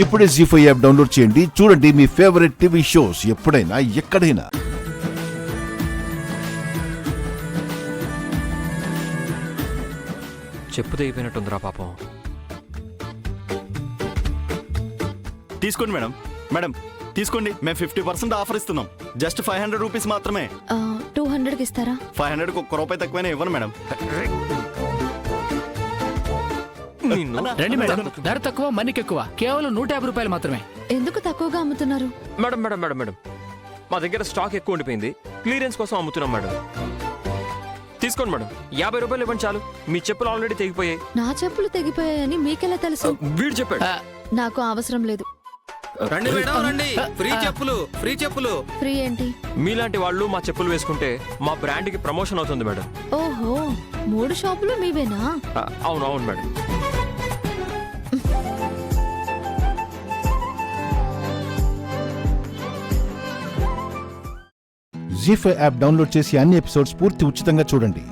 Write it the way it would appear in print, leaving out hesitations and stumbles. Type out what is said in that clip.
ఇప్పుడే జీ5 app download చేయండి. చూడండి మీ ఫేవరెట్ టీవీ షోస్ ఎప్పుడైనా ఎక్కడైనా. చెప్పుతో అయిపోయినట్టుందిరా పాపం. తీసుకోండి మేడం. మేడం తీసుకోండి, మేము 50% ఆఫర్ ఇస్తున్నాం. జస్ట్ 500 రూపీస్ మాత్రమే. 200కి ఇస్తారా? 500కి ఒక్క రూపాయి తక్కువైనా ఇవ్వను మేడం. రండి మేడం, ధర తక్కువ మన్నిక ఎక్కువ, కేవలం 150 రూపాయలు మాత్రమే. ఎందుకు తక్కువగా అమ్ముతున్నారు? మేడం మేడం మేడం మేడం మా దగ్గర స్టాక్ ఎక్కువ ఉండిపోయింది, క్లియరెన్స్ కోసం అమ్ముతున్నాం మేడం. తీసుకోండి మేడం, 50 రూపాయలు ఇవ్వండి చాలు. మీ చెప్పులు ఆల్రెడీ తెగిపోయాయి. నా చెప్పులు తెగిపోయాయని మీకెలా తెలుసు? వీడు చెప్పాడు. నాకు అవసరం లేదు. రండి మేడం రండి, ఫ్రీ చెప్పులు ఫ్రీ చెప్పులు. ఫ్రీ ఏంటి? మీలాంటి వాళ్ళు మా చెప్పులు వేసుకుంటే మా బ్రాండ్ కి ప్రమోషన్ అవుతుంది మేడం. ఓహో, 3 షాపులు మీవేనా? అవును అవును మేడం. జీ5 యాప్ డౌన్లోడ్ చేసి అన్ని ఎపిసోడ్స్ పూర్తి ఉచితంగా చూడండి.